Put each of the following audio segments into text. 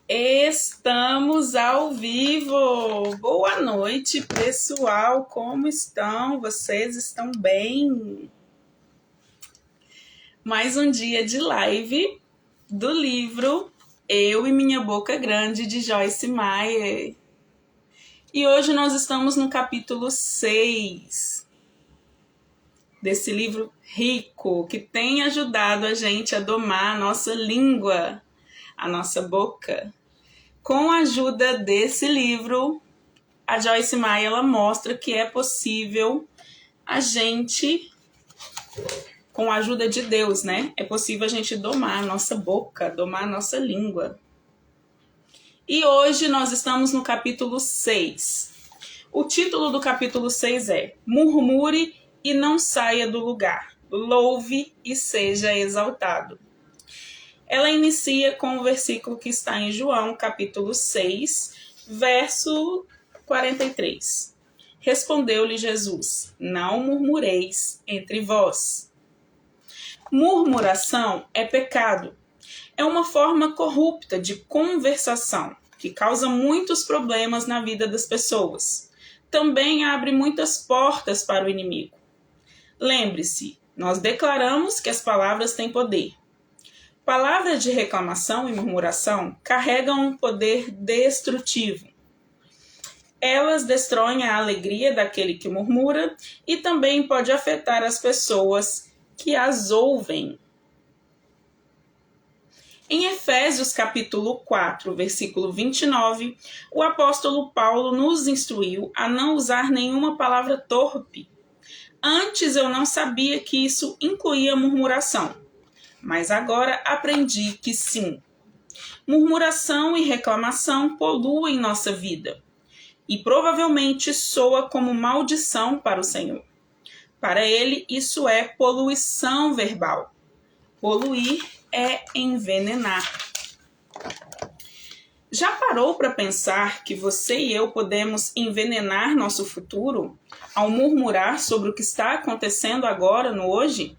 Estamos ao vivo! Boa noite, pessoal! Como estão? Vocês estão bem? Mais um dia de live do livro Eu e Minha Boca Grande, de Joyce Meyer. E hoje nós estamos no capítulo 6 desse livro rico, que tem ajudado a gente a domar a nossa língua, a nossa boca. Com a ajuda desse livro, a Joyce Meyer ela mostra que é possível a gente, com a ajuda de Deus, né? É possível a gente domar a nossa boca, domar a nossa língua. E hoje nós estamos no capítulo 6. O título do capítulo 6 é Murmure e não saia do lugar. Louve e seja exaltado. Ela inicia com o versículo que está em João, capítulo 6, verso 43. Respondeu-lhe Jesus: Não murmureis entre vós. Murmuração é pecado. É uma forma corrupta de conversação que causa muitos problemas na vida das pessoas. Também abre muitas portas para o inimigo. Lembre-se, nós declaramos que as palavras têm poder. Palavras de reclamação e murmuração carregam um poder destrutivo. Elas destroem a alegria daquele que murmura e também pode afetar as pessoas que as ouvem. Em Efésios capítulo 4, versículo 29, o apóstolo Paulo nos instruiu a não usar nenhuma palavra torpe. Antes eu não sabia que isso incluía murmuração. Mas agora aprendi que sim. Murmuração e reclamação poluem nossa vida e provavelmente soa como maldição para o Senhor. Para ele, isso é poluição verbal. Poluir é envenenar. Já parou para pensar que você e eu podemos envenenar nosso futuro ao murmurar sobre o que está acontecendo agora, no hoje?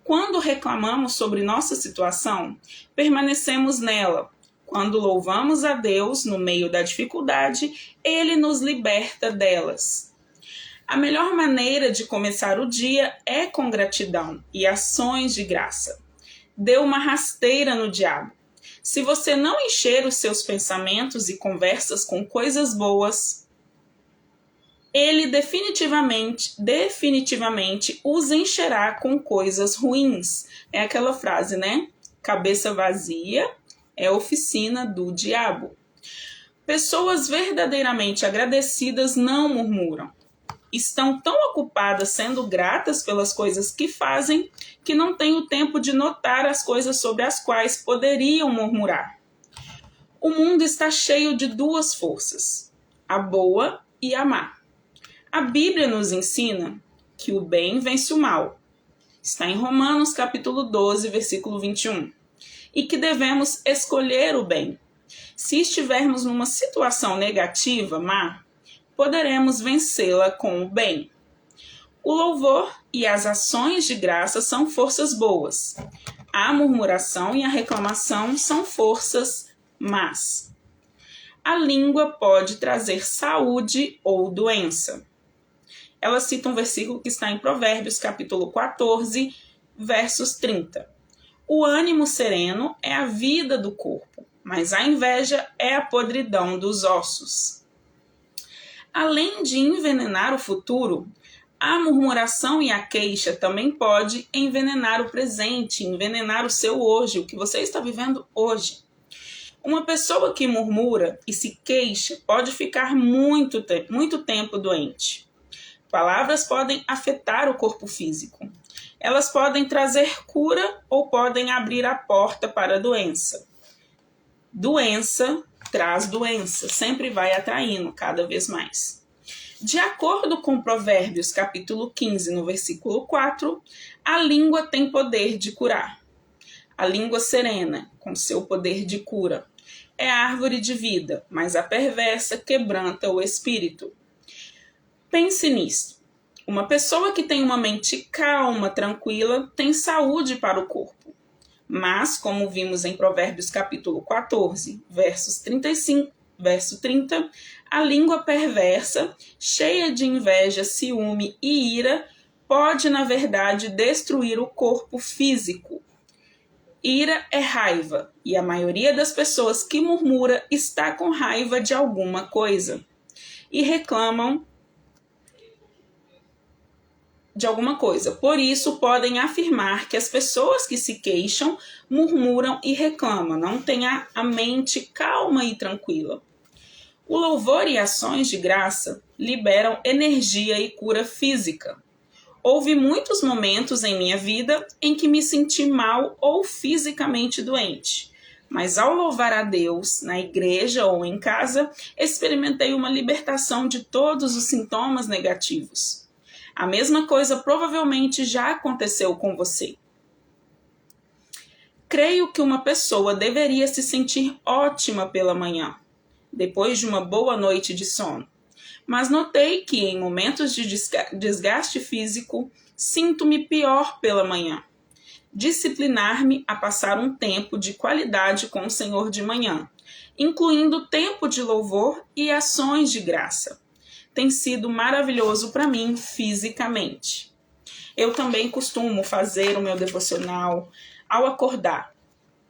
Quando reclamamos sobre nossa situação, permanecemos nela. Quando louvamos a Deus no meio da dificuldade, Ele nos liberta delas. A melhor maneira de começar o dia é com gratidão e ações de graça. Dê uma rasteira no diabo. Se você não encher os seus pensamentos e conversas com coisas boas, ele definitivamente os encherá com coisas ruins. É aquela frase, né? Cabeça vazia é oficina do diabo. Pessoas verdadeiramente agradecidas não murmuram. Estão tão ocupadas sendo gratas pelas coisas que fazem que não têm o tempo de notar as coisas sobre as quais poderiam murmurar. O mundo está cheio de duas forças, a boa e a má. A Bíblia nos ensina que o bem vence o mal. Está em Romanos capítulo 12, versículo 21. E que devemos escolher o bem. Se estivermos numa situação negativa, má, poderemos vencê-la com o bem. O louvor e as ações de graça são forças boas. A murmuração e a reclamação são forças más. A língua pode trazer saúde ou doença. Ela cita um versículo que está em Provérbios, capítulo 14, versos 30. O ânimo sereno é a vida do corpo, mas a inveja é a podridão dos ossos. Além de envenenar o futuro, a murmuração e a queixa também pode envenenar o presente, envenenar o seu hoje, o que você está vivendo hoje. Uma pessoa que murmura e se queixa pode ficar muito tempo doente. Palavras podem afetar o corpo físico. Elas podem trazer cura ou podem abrir a porta para a doença. Doença traz doença, sempre vai atraindo cada vez mais. De acordo com Provérbios capítulo 15, no versículo 4, a língua tem poder de curar. A língua serena, com seu poder de cura, é árvore de vida, mas a perversa quebranta o espírito. Pense nisso. Uma pessoa que tem uma mente calma, tranquila, tem saúde para o corpo. Mas, como vimos em Provérbios capítulo 14, verso 30, a língua perversa, cheia de inveja, ciúme e ira, pode, na verdade, destruir o corpo físico. Ira é raiva, e a maioria das pessoas que murmura está com raiva de alguma coisa e reclamam de alguma coisa. Por isso, podem afirmar que as pessoas que se queixam, murmuram e reclamam, não têm a mente calma e tranquila. O louvor e ações de graça liberam energia e cura física. Houve muitos momentos em minha vida em que me senti mal ou fisicamente doente. Mas ao louvar a Deus, na igreja ou em casa, experimentei uma libertação de todos os sintomas negativos. A mesma coisa provavelmente já aconteceu com você. Creio que uma pessoa deveria se sentir ótima pela manhã, depois de uma boa noite de sono. Mas notei que em momentos de desgaste físico, sinto-me pior pela manhã. Disciplinar-me a passar um tempo de qualidade com o Senhor de manhã, incluindo tempo de louvor e ações de graça. Tem sido maravilhoso para mim fisicamente. Eu também costumo fazer o meu devocional ao acordar.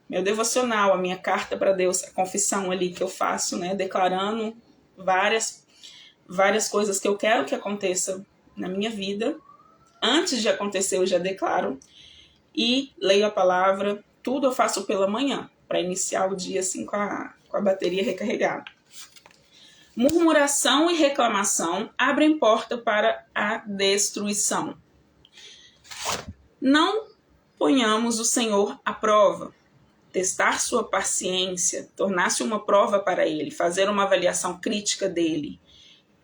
Meu devocional, a minha carta para Deus, a confissão ali que eu faço, né, declarando várias coisas que eu quero que aconteça na minha vida. Antes de acontecer, eu já declaro e leio a palavra. Tudo eu faço pela manhã, para iniciar o dia assim com a bateria recarregada. Murmuração e reclamação abrem porta para a destruição. Não ponhamos o Senhor à prova. Testar sua paciência, tornar-se uma prova para ele, fazer uma avaliação crítica dele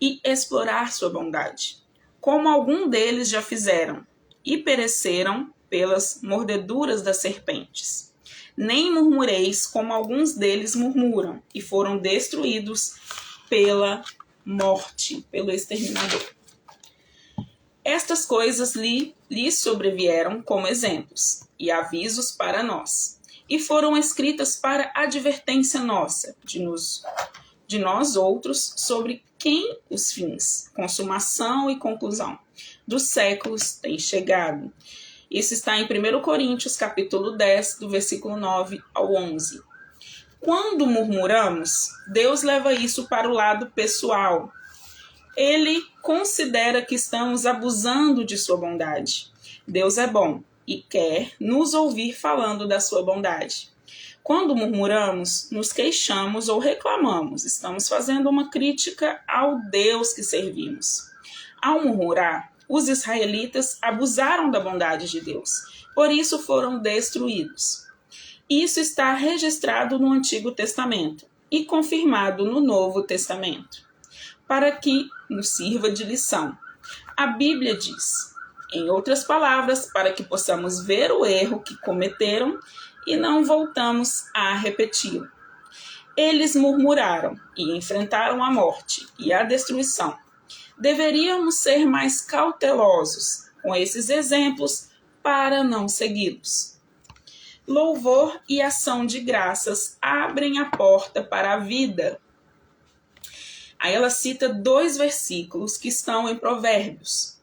e explorar sua bondade, como algum deles já fizeram e pereceram pelas mordeduras das serpentes. Nem murmureis como alguns deles murmuram e foram destruídos pela morte, pelo exterminador. Estas coisas lhe sobrevieram como exemplos e avisos para nós, e foram escritas para advertência nossa, de nós outros, sobre quem os fins, consumação e conclusão dos séculos têm chegado. Isso está em 1 Coríntios, capítulo 10, do versículo 9 ao 11. Quando murmuramos, Deus leva isso para o lado pessoal. Ele considera que estamos abusando de sua bondade. Deus é bom e quer nos ouvir falando da sua bondade. Quando murmuramos, nos queixamos ou reclamamos, estamos fazendo uma crítica ao Deus que servimos. Ao murmurar, os israelitas abusaram da bondade de Deus, por isso foram destruídos. Isso está registrado no Antigo Testamento e confirmado no Novo Testamento, para que nos sirva de lição. A Bíblia diz, em outras palavras, para que possamos ver o erro que cometeram e não voltamos a repeti-lo. Eles murmuraram e enfrentaram a morte e a destruição. Deveríamos ser mais cautelosos com esses exemplos para não segui-los. Louvor e ação de graças abrem a porta para a vida. Aí ela cita 2 versículos que estão em Provérbios.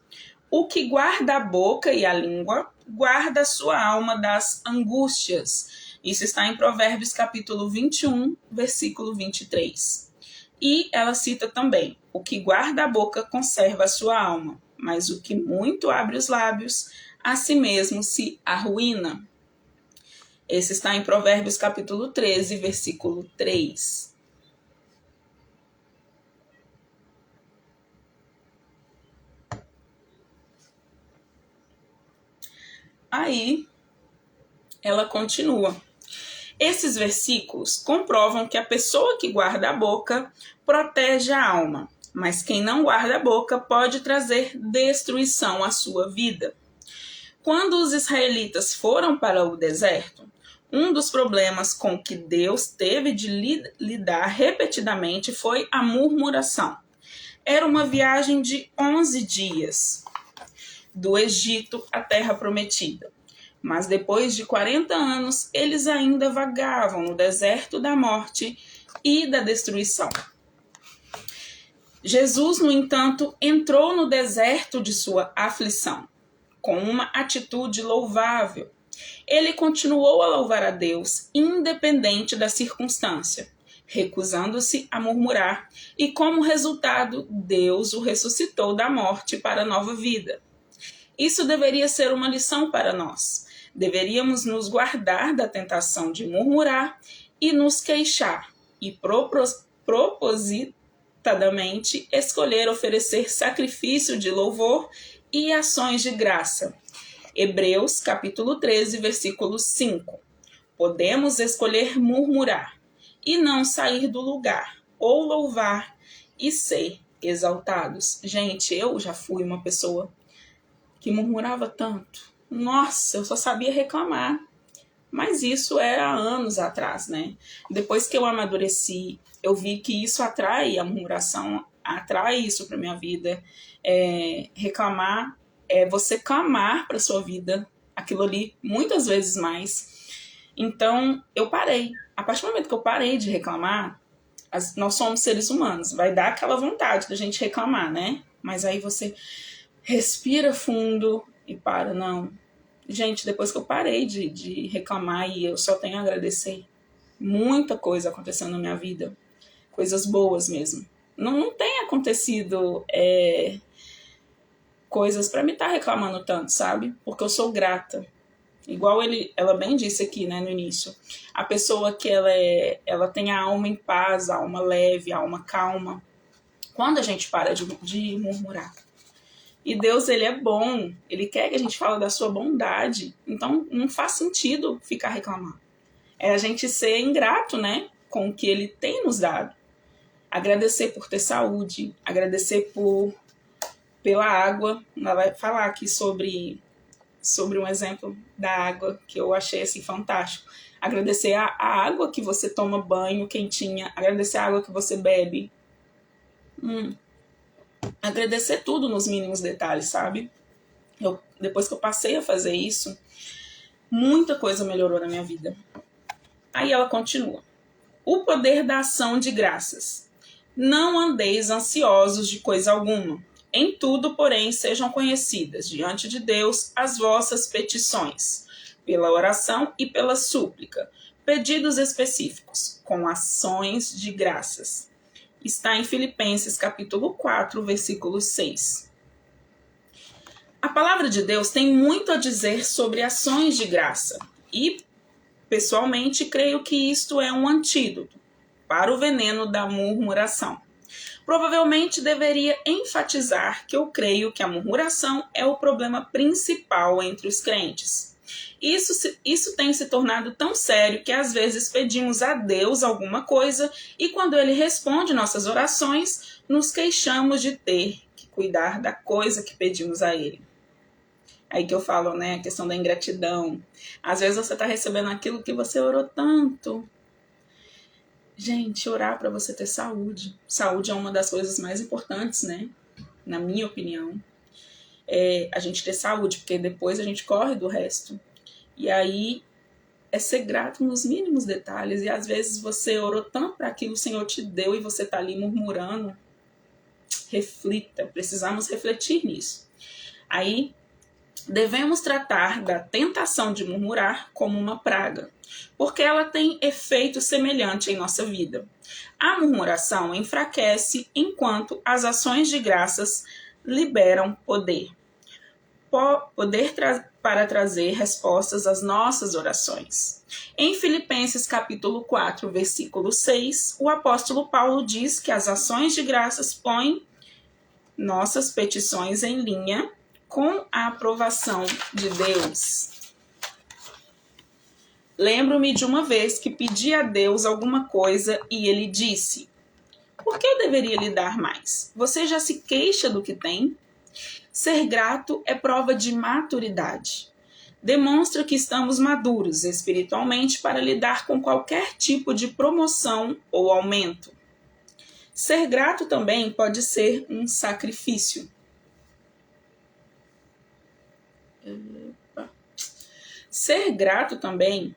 O que guarda a boca e a língua, guarda a sua alma das angústias. Isso está em Provérbios capítulo 21, versículo 23. E ela cita também, o que guarda a boca conserva a sua alma, mas o que muito abre os lábios, a si mesmo se arruína. Esse está em Provérbios capítulo 13, versículo 3. Aí, ela continua. Esses versículos comprovam que a pessoa que guarda a boca protege a alma, mas quem não guarda a boca pode trazer destruição à sua vida. Quando os israelitas foram para o deserto, um dos problemas com que Deus teve de lidar repetidamente foi a murmuração. Era uma viagem de 11 dias do Egito à Terra Prometida. Mas depois de 40 anos, eles ainda vagavam no deserto da morte e da destruição. Jesus, no entanto, entrou no deserto de sua aflição, com uma atitude louvável. Ele continuou a louvar a Deus, independente da circunstância, recusando-se a murmurar, e como resultado, Deus o ressuscitou da morte para a nova vida. Isso deveria ser uma lição para nós. Deveríamos nos guardar da tentação de murmurar e nos queixar, e propositadamente escolher oferecer sacrifício de louvor e ações de graça. Hebreus, capítulo 13, versículo 5. Podemos escolher murmurar e não sair do lugar, ou louvar e ser exaltados. Gente, eu já fui uma pessoa que murmurava tanto. Nossa, eu só sabia reclamar. Mas isso era há anos atrás, né? Depois que eu amadureci, eu vi que isso atrai, a murmuração atrai isso para minha vida. Reclamar é você clamar para sua vida, aquilo ali muitas vezes mais. Então, eu parei. A partir do momento que eu parei de reclamar, nós somos seres humanos, vai dar aquela vontade da gente reclamar, né? Mas aí você respira fundo e para, não. Gente, depois que eu parei de reclamar, e eu só tenho a agradecer, muita coisa aconteceu na minha vida, coisas boas mesmo. Não tem acontecido coisas para me estar reclamando tanto, sabe? Porque eu sou grata. Igual ela bem disse aqui, né, no início. A pessoa que ela tem a alma em paz, a alma leve, a alma calma. Quando a gente para de murmurar. E Deus, ele é bom. Ele quer que a gente fale da sua bondade. Então, não faz sentido ficar reclamando. É a gente ser ingrato, né, com o que ele tem nos dado. Agradecer por ter saúde. Agradecer pela água. Ela vai falar aqui sobre um exemplo da água que eu achei assim fantástico. Agradecer a água que você toma banho quentinha, agradecer a água que você bebe. Agradecer tudo nos mínimos detalhes, sabe? Depois que eu passei a fazer isso, muita coisa melhorou na minha vida. Aí ela continua. O poder da ação de graças. Não andeis ansiosos de coisa alguma. Em tudo, porém, sejam conhecidas diante de Deus as vossas petições, pela oração e pela súplica, pedidos específicos, com ações de graças. Está em Filipenses capítulo 4, versículo 6. A palavra de Deus tem muito a dizer sobre ações de graça e, pessoalmente, creio que isto é um antídoto para o veneno da murmuração. Provavelmente deveria enfatizar que eu creio que a murmuração é o problema principal entre os crentes. Isso tem se tornado tão sério que às vezes pedimos a Deus alguma coisa e quando Ele responde nossas orações, nos queixamos de ter que cuidar da coisa que pedimos a Ele. Aí que eu falo, né, a questão da ingratidão. Às vezes você está recebendo aquilo que você orou tanto. Gente, orar para você ter saúde. Saúde é uma das coisas mais importantes, né? Na minha opinião. A gente ter saúde, porque depois a gente corre do resto. E aí é ser grato nos mínimos detalhes. E às vezes você orou tanto para aquilo que o Senhor te deu e você está ali murmurando. Reflita, precisamos refletir nisso. Aí devemos tratar da tentação de murmurar como uma praga, porque ela tem efeito semelhante em nossa vida. A murmuração enfraquece, enquanto as ações de graças liberam poder. Para trazer respostas às nossas orações. Em Filipenses capítulo 4, versículo 6, o apóstolo Paulo diz que as ações de graças põem nossas petições em linha com a aprovação de Deus. Lembro-me de uma vez que pedi a Deus alguma coisa e ele disse: por que eu deveria lhe dar mais? Você já se queixa do que tem? Ser grato é prova de maturidade. Demonstra que estamos maduros espiritualmente para lidar com qualquer tipo de promoção ou aumento. Ser grato também pode ser um sacrifício. Ser grato também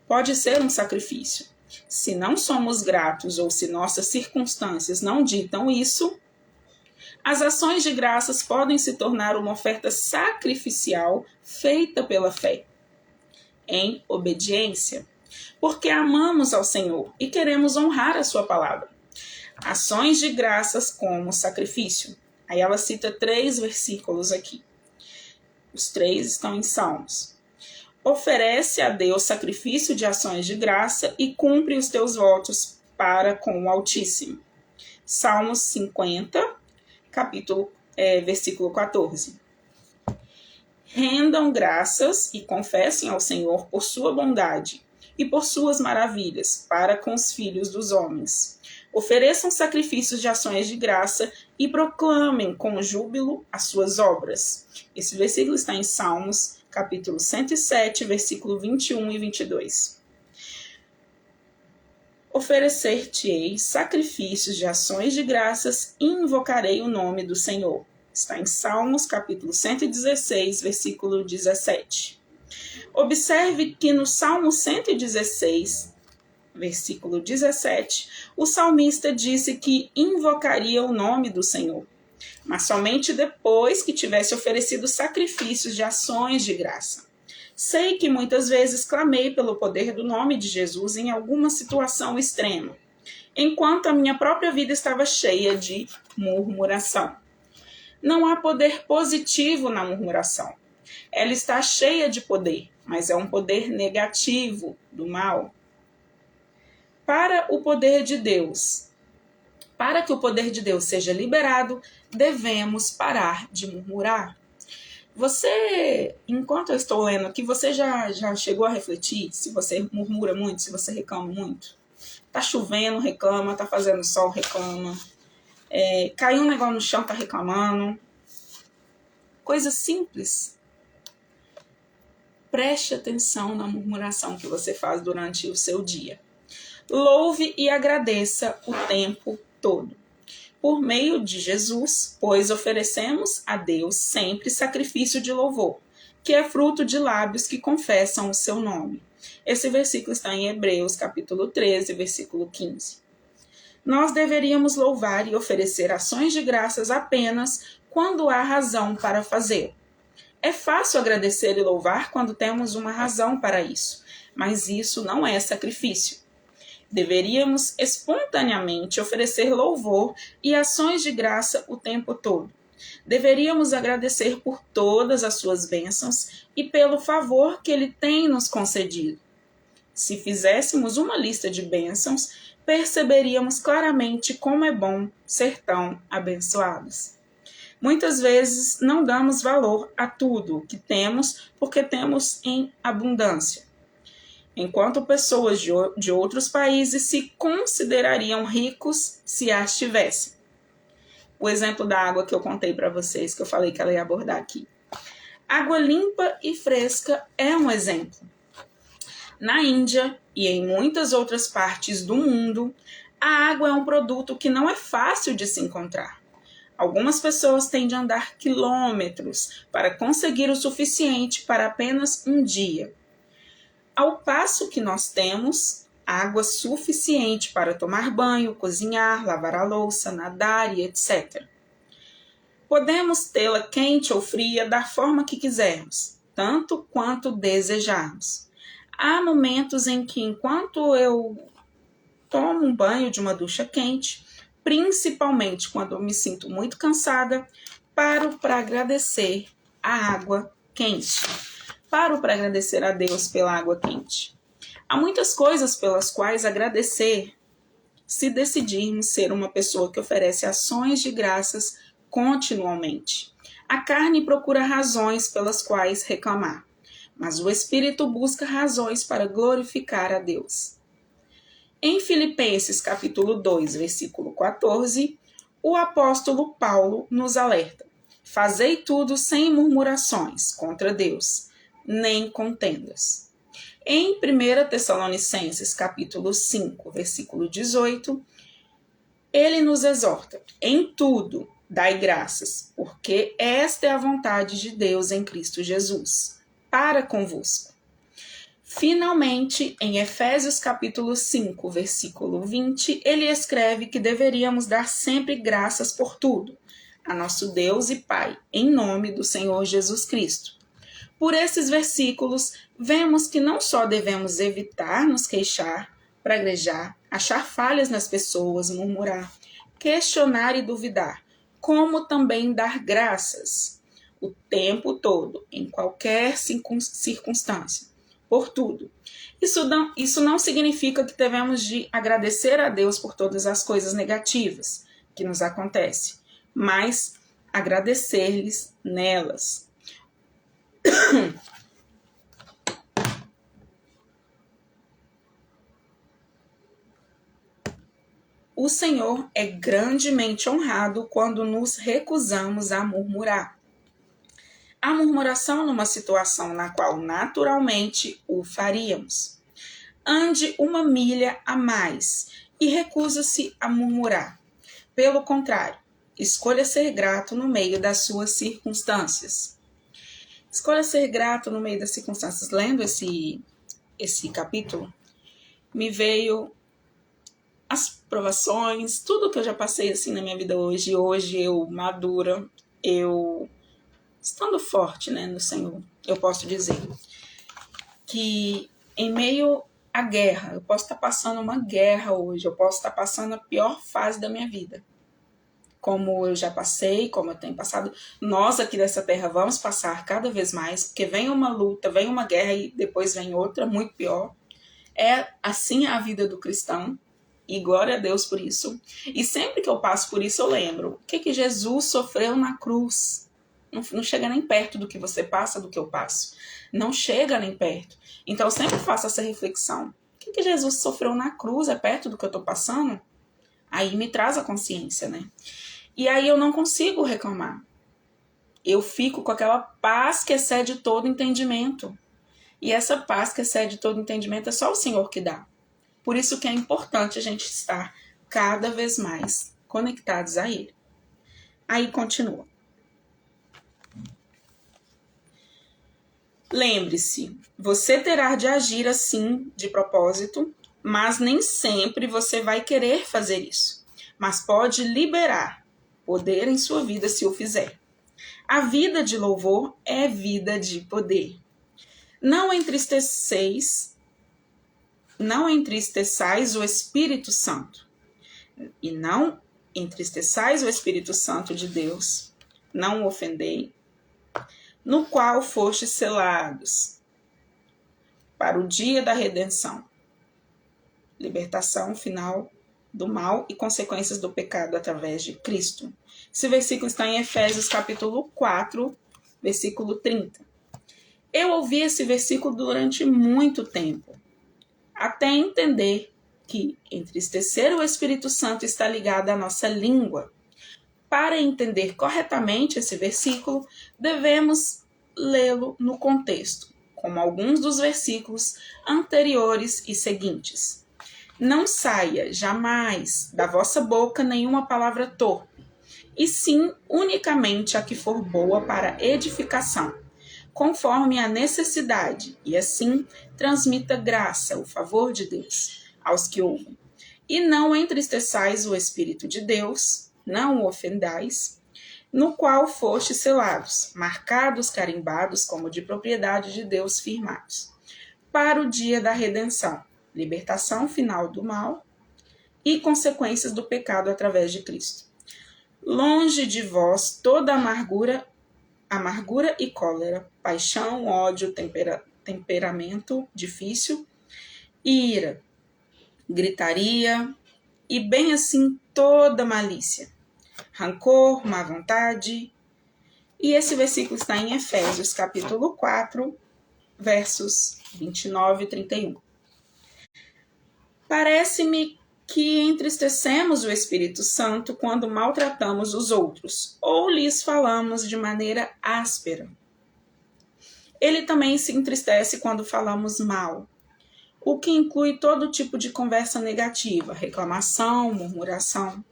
pode ser um sacrifício. Se não somos gratos ou se nossas circunstâncias não ditam isso, as ações de graças podem se tornar uma oferta sacrificial feita pela fé, em obediência, porque amamos ao Senhor e queremos honrar a sua palavra. Ações de graças como sacrifício. Aí ela cita 3 versículos aqui. Os 3 estão em Salmos. Oferece a Deus sacrifício de ações de graça e cumpre os teus votos para com o Altíssimo. Salmos 50, versículo 14. Rendam graças e confessem ao Senhor por sua bondade e por suas maravilhas para com os filhos dos homens. Ofereçam sacrifícios de ações de graça e proclamem com júbilo as suas obras. Esse versículo está em Salmos, capítulo 107, versículo 21 e 22. Oferecer-te-ei sacrifícios de ações de graças e invocarei o nome do Senhor. Está em Salmos, capítulo 116, versículo 17. Observe que no Salmo 116, versículo 17, o salmista disse que invocaria o nome do Senhor, mas somente depois que tivesse oferecido sacrifícios de ações de graça. Sei que muitas vezes clamei pelo poder do nome de Jesus em alguma situação extrema, enquanto a minha própria vida estava cheia de murmuração. Não há poder positivo na murmuração. Ela está cheia de poder, mas é um poder negativo, do mal. Para que o poder de Deus seja liberado, devemos parar de murmurar. Você, enquanto eu estou lendo aqui, você já chegou a refletir se você murmura muito, se você reclama muito? Tá chovendo, reclama, tá fazendo sol, reclama. Caiu um negócio no chão, tá reclamando. Coisa simples. Preste atenção na murmuração que você faz durante o seu dia. Louve e agradeça o tempo todo. Por meio de Jesus, pois oferecemos a Deus sempre sacrifício de louvor, que é fruto de lábios que confessam o seu nome. Esse versículo está em Hebreus, capítulo 13, versículo 15. Nós deveríamos louvar e oferecer ações de graças apenas quando há razão para fazê-lo. É fácil agradecer e louvar quando temos uma razão para isso, mas isso não é sacrifício. Deveríamos espontaneamente oferecer louvor e ações de graça o tempo todo. Deveríamos agradecer por todas as suas bênçãos e pelo favor que Ele tem nos concedido. Se fizéssemos uma lista de bênçãos, perceberíamos claramente como é bom ser tão abençoados. Muitas vezes não damos valor a tudo que temos porque temos em abundância. Enquanto pessoas de outros países se considerariam ricos se as tivessem. O exemplo da água que eu contei para vocês, que eu falei que ela ia abordar aqui. Água limpa e fresca é um exemplo. Na Índia e em muitas outras partes do mundo, a água é um produto que não é fácil de se encontrar. Algumas pessoas têm de andar quilômetros para conseguir o suficiente para apenas um dia. Ao passo que nós temos água suficiente para tomar banho, cozinhar, lavar a louça, nadar e etc. Podemos tê-la quente ou fria da forma que quisermos, tanto quanto desejarmos. Há momentos em que, enquanto eu tomo um banho de uma ducha quente, principalmente quando eu me sinto muito cansada, paro para agradecer a água quente. Paro para agradecer a Deus pela água quente. Há muitas coisas pelas quais agradecer se decidirmos ser uma pessoa que oferece ações de graças continuamente. A carne procura razões pelas quais reclamar, mas o Espírito busca razões para glorificar a Deus. Em Filipenses capítulo 2, versículo 14, o apóstolo Paulo nos alerta: fazei tudo sem murmurações contra Deus, nem contendas. Em 1 Tessalonicenses, capítulo 5, versículo 18, ele nos exorta: em tudo dai graças, porque esta é a vontade de Deus em Cristo Jesus. para convosco. Finalmente, em Efésios capítulo 5, versículo 20, ele escreve que deveríamos dar sempre graças por tudo, a nosso Deus e Pai, em nome do Senhor Jesus Cristo. Por esses versículos, vemos que não só devemos evitar nos queixar, praguejar, achar falhas nas pessoas, murmurar, questionar e duvidar, como também dar graças o tempo todo, em qualquer circunstância, por tudo. Isso não significa que devemos de agradecer a Deus por todas as coisas negativas que nos acontecem, mas agradecer-lhes nelas. O Senhor é grandemente honrado quando nos recusamos a murmurar. A murmuração numa situação na qual naturalmente o faríamos. Ande uma milha a mais e recusa-se a murmurar. Pelo contrário, escolha ser grato no meio das suas circunstâncias. Escolha ser grato no meio das circunstâncias. Lendo esse capítulo, me veio as provações, tudo que eu já passei assim na minha vida hoje. Hoje eu madura, eu estando forte, né, no Senhor, eu posso dizer que em meio à guerra, eu posso estar passando uma guerra hoje, eu posso estar passando a pior fase da minha vida, como eu já passei, como eu tenho passado. Nós aqui dessa terra vamos passar cada vez mais, porque vem uma luta, vem uma guerra e depois vem outra, muito pior. É assim a vida do cristão, e glória a Deus por isso. E sempre que eu passo por isso, eu lembro o que Jesus sofreu na cruz. Não chega nem perto do que você passa, do que eu passo. Não chega nem perto. Então eu sempre faço essa reflexão. O que Jesus sofreu na cruz é perto do que eu estou passando? Aí me traz a consciência, né? E aí eu não consigo reclamar. Eu fico com aquela paz que excede todo entendimento. E essa paz que excede todo entendimento é só o Senhor que dá. Por isso que é importante a gente estar cada vez mais conectados a Ele. Aí continua. Lembre-se, você terá de agir assim, de propósito, mas nem sempre você vai querer fazer isso. Mas pode liberar poder em sua vida se o fizer. A vida de louvor é vida de poder. Não entristeçais o Espírito Santo. E não entristeçais o Espírito Santo de Deus. Não o ofendei. No qual fostes selados para o dia da redenção, libertação final do mal e consequências do pecado através de Cristo. Esse versículo está em Efésios capítulo 4, versículo 30. Eu ouvi esse versículo durante muito tempo, até entender que entristecer o Espírito Santo está ligado à nossa língua. Para entender corretamente esse versículo, devemos lê-lo no contexto, como alguns dos versículos anteriores e seguintes. Não saia jamais da vossa boca nenhuma palavra torpe, e sim unicamente a que for boa para edificação, conforme a necessidade, e assim transmita graça, o favor de Deus, aos que ouvem. E não entristeçais o Espírito de Deus, não o ofendais, no qual fostes selados, marcados, carimbados, como de propriedade de Deus firmados, para o dia da redenção, libertação final do mal e consequências do pecado através de Cristo. Longe de vós toda amargura e cólera, paixão, ódio, temperamento difícil, ira, gritaria e bem assim toda malícia, rancor, má vontade. E esse versículo está em Efésios capítulo 4, versos 29 e 31. Parece-me que entristecemos o Espírito Santo quando maltratamos os outros ou lhes falamos de maneira áspera. Ele também se entristece quando falamos mal, o que inclui todo tipo de conversa negativa, reclamação, murmuração.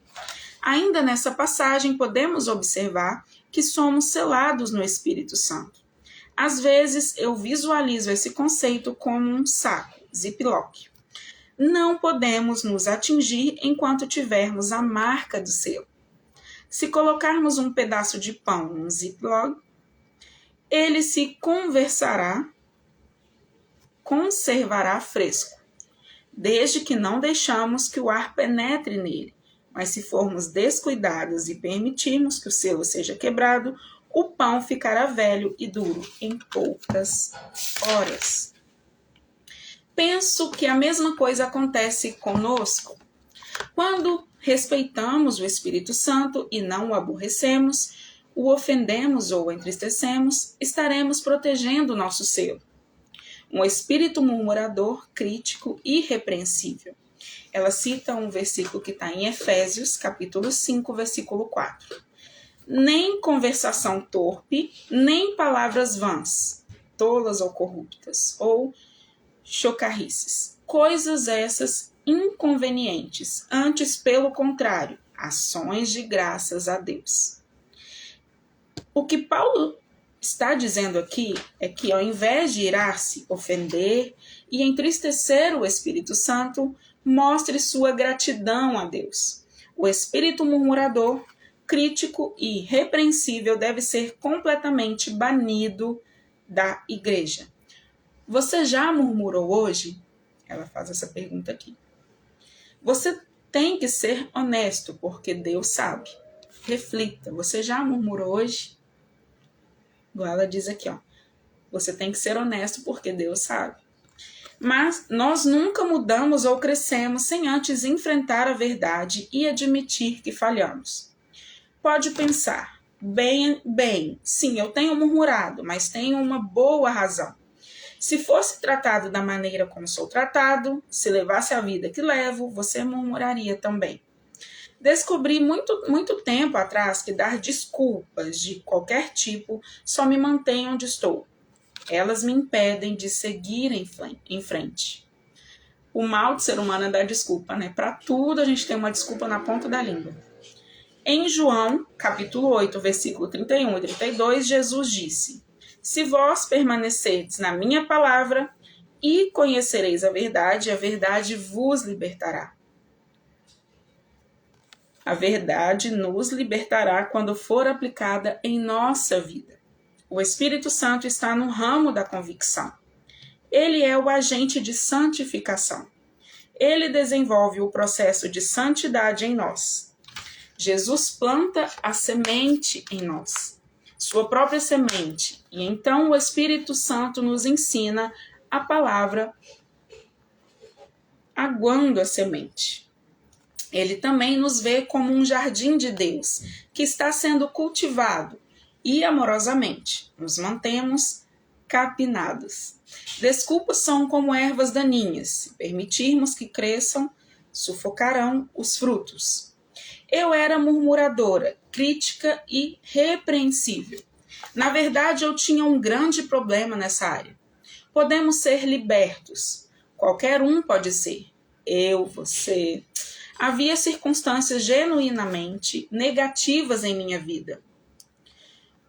Ainda nessa passagem, podemos observar que somos selados no Espírito Santo. Às vezes eu visualizo esse conceito como um saco, ziplock. Não podemos nos atingir enquanto tivermos a marca do selo. Se colocarmos um pedaço de pão num ziplock, ele se conservará fresco, desde que não deixamos que o ar penetre nele. Mas se formos descuidados e permitirmos que o selo seja quebrado, o pão ficará velho e duro em poucas horas. Penso que a mesma coisa acontece conosco. Quando respeitamos o Espírito Santo e não o aborrecemos, o ofendemos ou o entristecemos, estaremos protegendo o nosso selo. Um espírito murmurador, crítico e irrepreensível. Ela cita um versículo que está em Efésios, capítulo 5, versículo 4. Nem conversação torpe, nem palavras vãs, tolas ou corruptas, ou chocarrices. Coisas essas inconvenientes, antes, pelo contrário, ações de graças a Deus. O que Paulo está dizendo aqui é que, ao invés de irar-se, ofender e entristecer o Espírito Santo, mostre sua gratidão a Deus. O espírito murmurador, crítico e irrepreensível deve ser completamente banido da igreja. Você já murmurou hoje? Ela faz essa pergunta aqui. Você tem que ser honesto, porque Deus sabe. Reflita, você já murmurou hoje? Igual ela diz aqui, ó. Você tem que ser honesto, porque Deus sabe. Mas nós nunca mudamos ou crescemos sem antes enfrentar a verdade e admitir que falhamos. Pode pensar, bem, sim, eu tenho murmurado, mas tenho uma boa razão. Se fosse tratado da maneira como sou tratado, se levasse a vida que levo, você murmuraria também. Descobri muito tempo atrás que dar desculpas de qualquer tipo só me mantém onde estou. Elas me impedem de seguir em frente. O mal do ser humano é dar desculpa, né? Para tudo a gente tem uma desculpa na ponta da língua. Em João, capítulo 8, versículo 31 e 32, Jesus disse: Se vós permanecerdes na minha palavra e conhecereis a verdade vos libertará. A verdade nos libertará quando for aplicada em nossa vida. O Espírito Santo está no ramo da convicção. Ele é o agente de santificação. Ele desenvolve o processo de santidade em nós. Jesus planta a semente em nós, sua própria semente, e então o Espírito Santo nos ensina a palavra aguando a semente. Ele também nos vê como um jardim de Deus que está sendo cultivado e amorosamente nos mantemos capinados. Desculpas são como ervas daninhas. Se permitirmos que cresçam, sufocarão os frutos. Eu era murmuradora, crítica e repreensível. Na verdade, eu tinha um grande problema nessa área. Podemos ser libertos. Qualquer um pode ser. Eu, você. Havia circunstâncias genuinamente negativas em minha vida.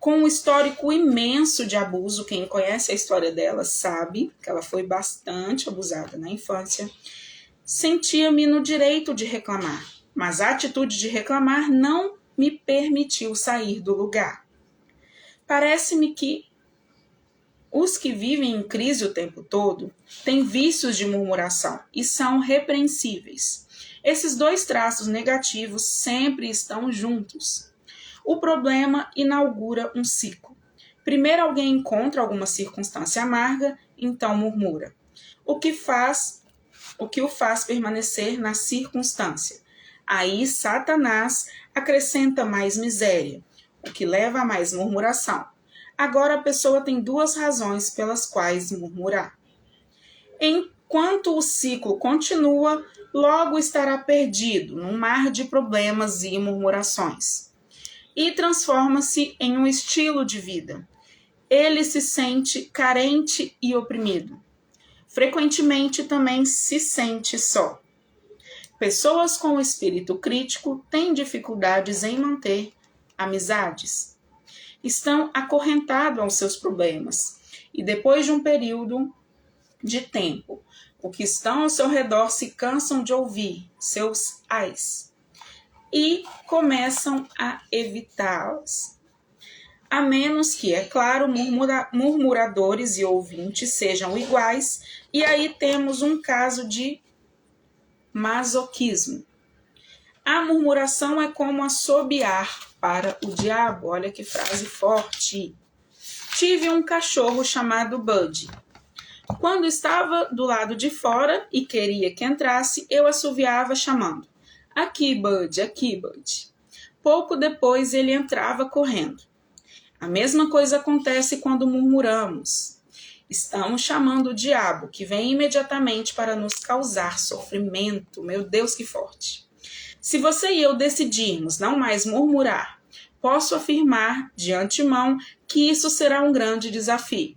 Com um histórico imenso de abuso, quem conhece a história dela sabe que ela foi bastante abusada na infância. Sentia-me no direito de reclamar, mas a atitude de reclamar não me permitiu sair do lugar. Parece-me que os que vivem em crise o tempo todo têm vícios de murmuração e são repreensíveis. Esses dois traços negativos sempre estão juntos. O problema inaugura um ciclo. Primeiro alguém encontra alguma circunstância amarga, então murmura. O que o faz permanecer na circunstância. Aí Satanás acrescenta mais miséria, o que leva a mais murmuração. Agora a pessoa tem duas razões pelas quais murmurar. Enquanto o ciclo continua, logo estará perdido num mar de problemas e murmurações. E transforma-se em um estilo de vida. Ele se sente carente e oprimido. Frequentemente também se sente só. Pessoas com espírito crítico têm dificuldades em manter amizades. Estão acorrentados aos seus problemas e depois de um período de tempo, os que estão ao seu redor se cansam de ouvir seus ais e começam a evitá-las. A menos que, é claro, murmuradores e ouvintes sejam iguais, e aí temos um caso de masoquismo. A murmuração é como assobiar para o diabo. Olha que frase forte. Tive um cachorro chamado Bud. Quando estava do lado de fora e queria que entrasse, eu assoviava chamando: aqui, Bud, aqui, Bud. Pouco depois ele entrava correndo. A mesma coisa acontece quando murmuramos. Estamos chamando o diabo, que vem imediatamente para nos causar sofrimento. Meu Deus, que forte. Se você e eu decidirmos não mais murmurar, posso afirmar de antemão que isso será um grande desafio.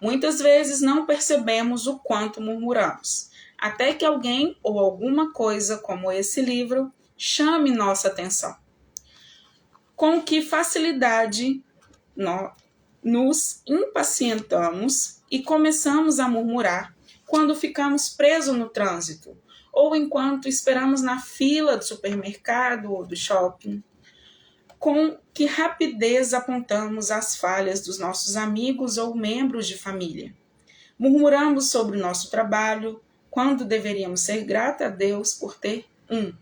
Muitas vezes não percebemos o quanto murmuramos, até que alguém ou alguma coisa, como esse livro, chame nossa atenção. Com que facilidade nos impacientamos e começamos a murmurar quando ficamos presos no trânsito, ou enquanto esperamos na fila do supermercado ou do shopping. Com que rapidez apontamos as falhas dos nossos amigos ou membros de família. Murmuramos sobre o nosso trabalho, quando deveríamos ser gratos a Deus por ter um.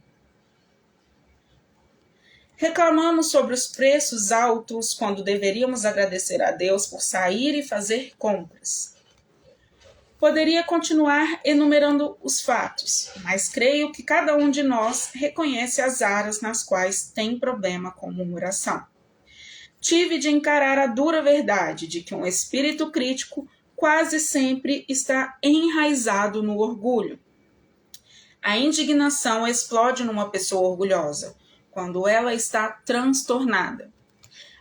Reclamamos sobre os preços altos, quando deveríamos agradecer a Deus por sair e fazer compras. Poderia continuar enumerando os fatos, mas creio que cada um de nós reconhece as áreas nas quais tem problema com murmuração. Tive de encarar a dura verdade de que um espírito crítico quase sempre está enraizado no orgulho. A indignação explode numa pessoa orgulhosa, quando ela está transtornada.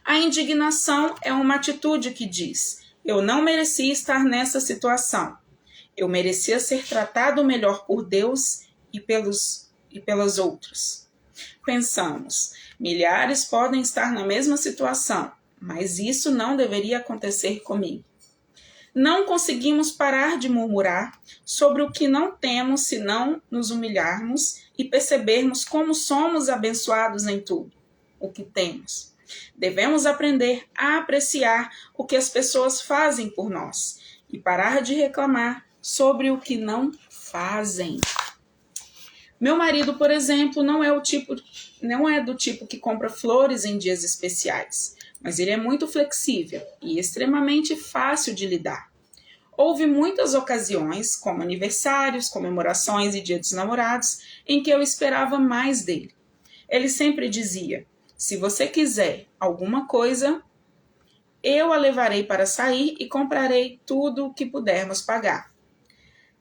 A indignação é uma atitude que diz: eu não merecia estar nessa situação. Eu merecia ser tratado melhor por Deus e pelas outras. Pensamos, milhares podem estar na mesma situação, mas isso não deveria acontecer comigo. Não conseguimos parar de murmurar sobre o que não temos se não nos humilharmos e percebermos como somos abençoados em tudo o que temos. Devemos aprender a apreciar o que as pessoas fazem por nós e parar de reclamar sobre o que não fazem. Meu marido, por exemplo, não é do tipo que compra flores em dias especiais, mas ele é muito flexível e extremamente fácil de lidar. Houve muitas ocasiões, como aniversários, comemorações e Dia dos Namorados, em que eu esperava mais dele. Ele sempre dizia: se você quiser alguma coisa, eu a levarei para sair e comprarei tudo o que pudermos pagar.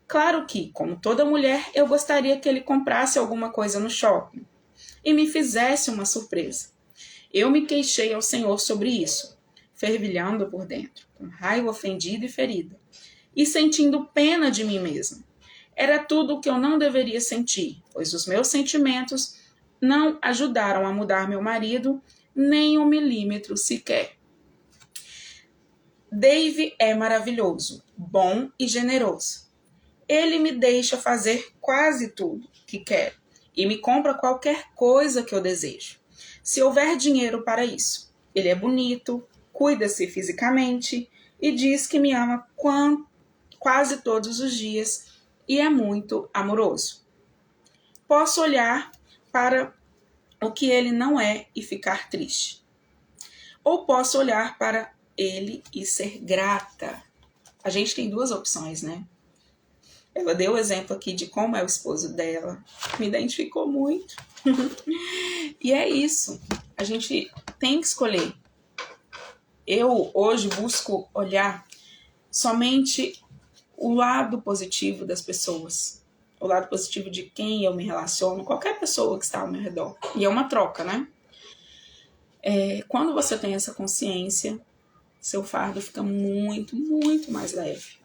Claro que, como toda mulher, eu gostaria que ele comprasse alguma coisa no shopping e me fizesse uma surpresa. Eu me queixei ao Senhor sobre isso, fervilhando por dentro, com raiva, ofendida e ferida, e sentindo pena de mim mesma. Era tudo o que eu não deveria sentir, pois os meus sentimentos não ajudaram a mudar meu marido nem 1 milímetro sequer. Dave é maravilhoso, bom e generoso. Ele me deixa fazer quase tudo que quero e me compra qualquer coisa que eu desejo, se houver dinheiro para isso. Ele é bonito, cuida-se fisicamente e diz que me ama quase todos os dias e é muito amoroso. Posso olhar para o que ele não é e ficar triste. Ou posso olhar para ele e ser grata. A gente tem 2 opções, né? Ela deu o exemplo aqui de como é o esposo dela. Me identificou muito. E é isso. A gente tem que escolher. Eu hoje busco olhar somente o lado positivo das pessoas. O lado positivo de quem eu me relaciono. Qualquer pessoa que está ao meu redor. E é uma troca, né? Quando você tem essa consciência, seu fardo fica muito, muito mais leve.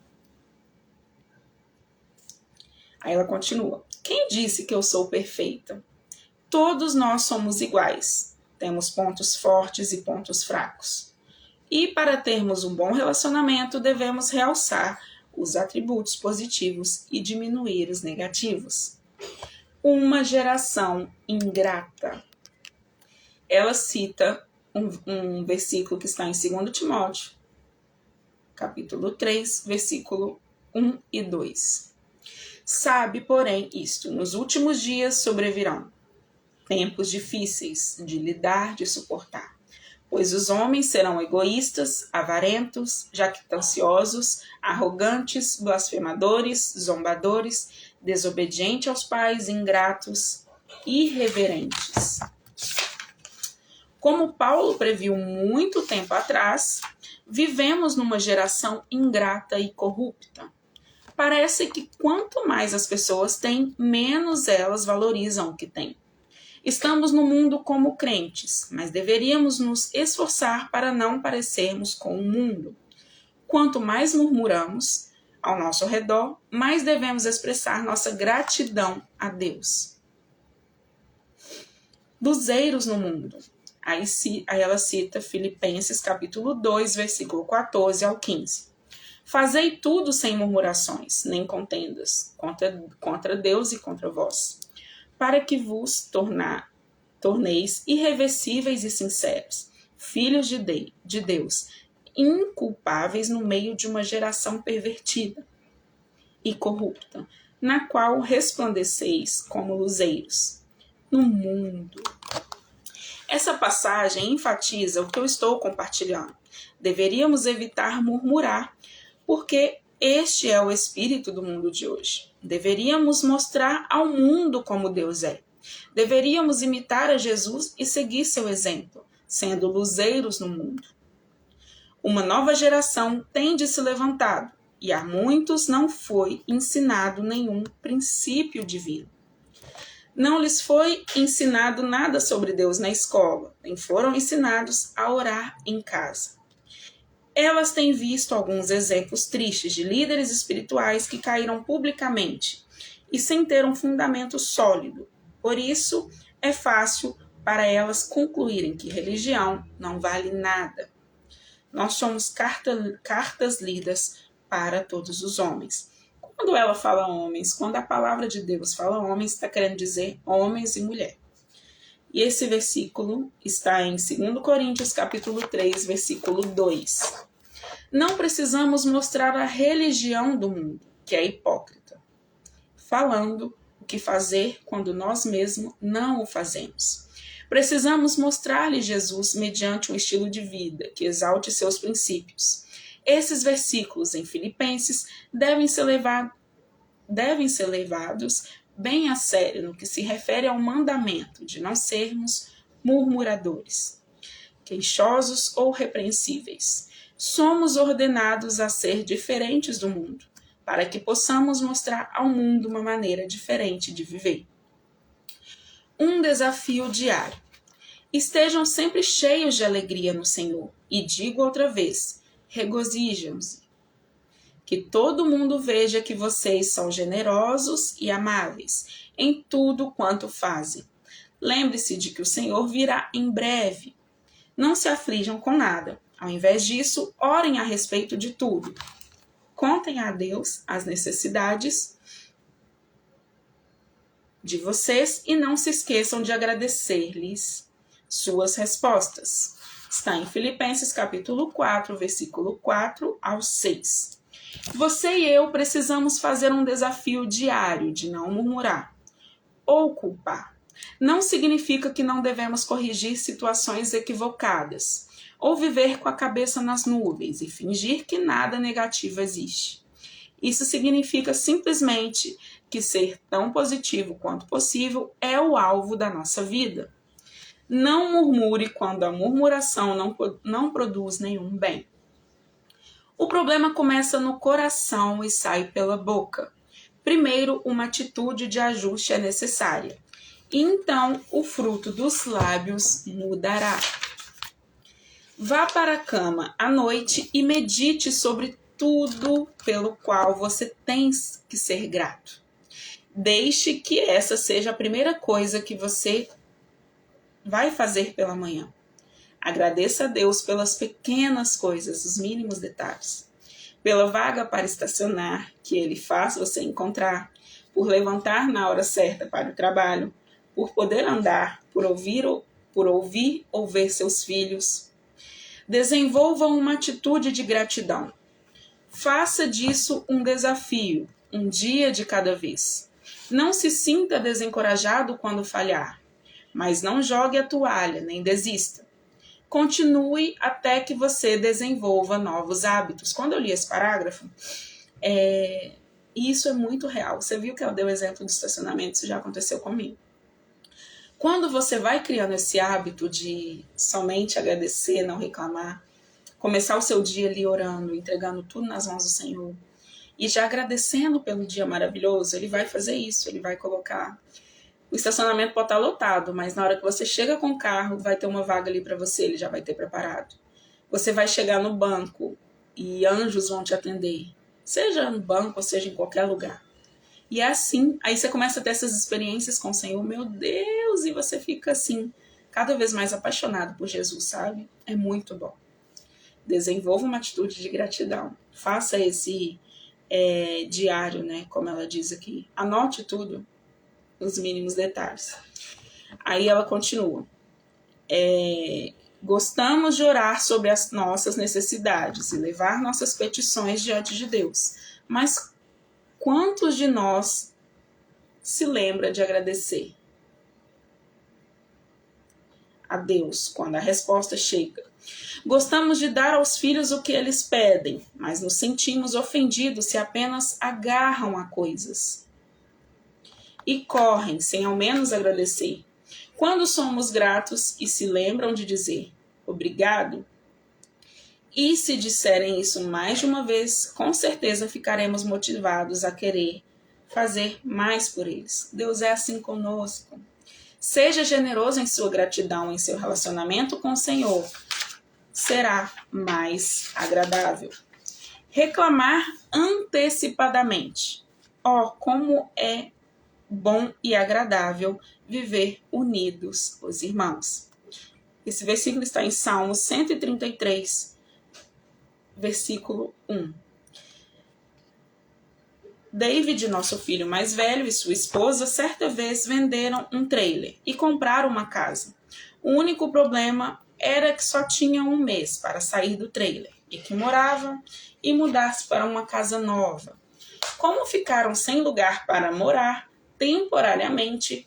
Aí ela continua: quem disse que eu sou perfeita? Todos nós somos iguais. Temos pontos fortes e pontos fracos. E para termos um bom relacionamento, devemos realçar os atributos positivos e diminuir os negativos. Uma geração ingrata. Ela cita um versículo que está em 2 Timóteo, capítulo 3, versículo 1 e 2. Sabe, porém, isto, nos últimos dias sobrevirão tempos difíceis de lidar, de suportar, pois os homens serão egoístas, avarentos, jactanciosos, arrogantes, blasfemadores, zombadores, desobedientes aos pais, ingratos, irreverentes. Como Paulo previu muito tempo atrás, vivemos numa geração ingrata e corrupta. Parece que quanto mais as pessoas têm, menos elas valorizam o que têm. Estamos no mundo como crentes, mas deveríamos nos esforçar para não parecermos com o mundo. Quanto mais murmuramos ao nosso redor, mais devemos expressar nossa gratidão a Deus. Luzeiros no mundo. Aí ela cita Filipenses capítulo 2, versículo 14 ao 15. Fazei tudo sem murmurações, nem contendas, contra Deus e contra vós, para que vos torneis irreversíveis e sinceros, filhos de Deus, inculpáveis no meio de uma geração pervertida e corrupta, na qual resplandeceis como luzeiros no mundo. Essa passagem enfatiza o que eu estou compartilhando. Deveríamos evitar murmurar, porque este é o espírito do mundo de hoje. Deveríamos mostrar ao mundo como Deus é. Deveríamos imitar a Jesus e seguir seu exemplo, sendo luzeiros no mundo. Uma nova geração tem de se levantado, e a muitos não foi ensinado nenhum princípio divino. Não lhes foi ensinado nada sobre Deus na escola, nem foram ensinados a orar em casa. Elas têm visto alguns exemplos tristes de líderes espirituais que caíram publicamente e sem ter um fundamento sólido. Por isso, é fácil para elas concluírem que religião não vale nada. Nós somos cartas lidas para todos os homens. Quando ela fala homens, quando a palavra de Deus fala homens, está querendo dizer homens e mulher. E esse versículo está em 2 Coríntios, capítulo 3, versículo 2. Não precisamos mostrar a religião do mundo, que é hipócrita, falando o que fazer quando nós mesmos não o fazemos. Precisamos mostrar-lhe Jesus mediante um estilo de vida que exalte seus princípios. Esses versículos em Filipenses devem ser levados bem a sério no que se refere ao mandamento de não sermos murmuradores, queixosos ou repreensíveis. Somos ordenados a ser diferentes do mundo, para que possamos mostrar ao mundo uma maneira diferente de viver. Um desafio diário. Estejam sempre cheios de alegria no Senhor. E digo outra vez, regozijam-se. Que todo mundo veja que vocês são generosos e amáveis em tudo quanto fazem. Lembre-se de que o Senhor virá em breve. Não se aflijam com nada. Ao invés disso, orem a respeito de tudo. Contem a Deus as necessidades de vocês e não se esqueçam de agradecer-lhes suas respostas. Está em Filipenses capítulo 4, versículo 4 ao 6. Você e eu precisamos fazer um desafio diário de não murmurar ou culpar. Não significa que não devemos corrigir situações equivocadas ou viver com a cabeça nas nuvens e fingir que nada negativo existe. Isso significa simplesmente que ser tão positivo quanto possível é o alvo da nossa vida. Não murmure quando a murmuração não produz nenhum bem. O problema começa no coração e sai pela boca. Primeiro, uma atitude de ajuste é necessária. E então, o fruto dos lábios mudará. Vá para a cama à noite e medite sobre tudo pelo qual você tem que ser grato. Deixe que essa seja a primeira coisa que você vai fazer pela manhã. Agradeça a Deus pelas pequenas coisas, os mínimos detalhes. Pela vaga para estacionar que Ele faz você encontrar, por levantar na hora certa para o trabalho, por poder andar, por ouvir ou ver seus filhos. Desenvolva uma atitude de gratidão. Faça disso um desafio, um dia de cada vez. Não se sinta desencorajado quando falhar, mas não jogue a toalha, nem desista. Continue até que você desenvolva novos hábitos. Quando eu li esse parágrafo, isso é muito real. Você viu que eu dei o exemplo do estacionamento, isso já aconteceu comigo. Quando você vai criando esse hábito de somente agradecer, não reclamar, começar o seu dia ali orando, entregando tudo nas mãos do Senhor, e já agradecendo pelo dia maravilhoso, Ele vai fazer isso, Ele vai colocar. O estacionamento pode estar lotado, mas na hora que você chega com o carro, vai ter uma vaga ali para você, Ele já vai ter preparado. Você vai chegar no banco e anjos vão te atender, seja no banco ou seja em qualquer lugar. E é assim, aí você começa a ter essas experiências com o Senhor, meu Deus, e você fica assim, cada vez mais apaixonado por Jesus, sabe? É muito bom. Desenvolva uma atitude de gratidão. Faça esse diário, né? Como ela diz aqui. Anote tudo, os mínimos detalhes. Aí ela continua. Gostamos de orar sobre as nossas necessidades e levar nossas petições diante de Deus. Mas quantos de nós se lembra de agradecer a Deus quando a resposta chega? Gostamos de dar aos filhos o que eles pedem, mas nos sentimos ofendidos se apenas agarram a coisas e correm sem ao menos agradecer. Quando somos gratos e se lembram de dizer obrigado, e se disserem isso mais de uma vez, com certeza ficaremos motivados a querer fazer mais por eles. Deus é assim conosco. Seja generoso em sua gratidão, em seu relacionamento com o Senhor. Será mais agradável. Reclamar antecipadamente. Como é bom e agradável viver unidos os irmãos. Esse versículo está em Salmos 133, versículo 1. David, nosso filho mais velho, e sua esposa, certa vez venderam um trailer e compraram uma casa. O único problema era que só tinham um mês para sair do trailer e que moravam e mudar-se para uma casa nova. Como ficaram sem lugar para morar temporariamente,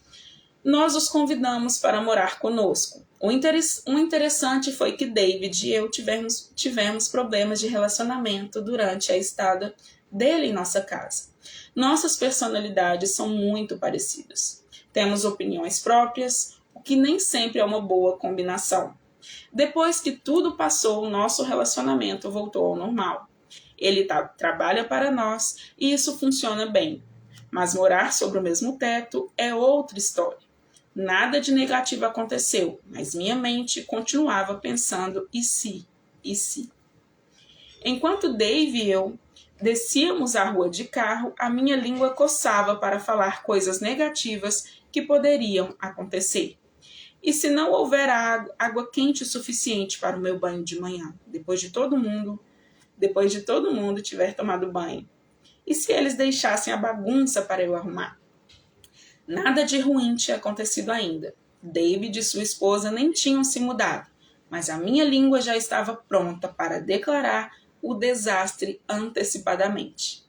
nós os convidamos para morar conosco. O interessante foi que David e eu tivemos problemas de relacionamento durante a estada dele em nossa casa. Nossas personalidades são muito parecidas. Temos opiniões próprias, o que nem sempre é uma boa combinação. Depois que tudo passou, o nosso relacionamento voltou ao normal. Ele trabalha para nós e isso funciona bem. Mas morar sobre o mesmo teto é outra história. Nada de negativo aconteceu, mas minha mente continuava pensando e se, e se. Enquanto Dave e eu descíamos a rua de carro, a minha língua coçava para falar coisas negativas que poderiam acontecer. E se não houver água quente o suficiente para o meu banho de manhã, depois de todo mundo tiver tomado banho? E se eles deixassem a bagunça para eu arrumar? Nada de ruim tinha acontecido ainda. David e sua esposa nem tinham se mudado, mas a minha língua já estava pronta para declarar o desastre antecipadamente.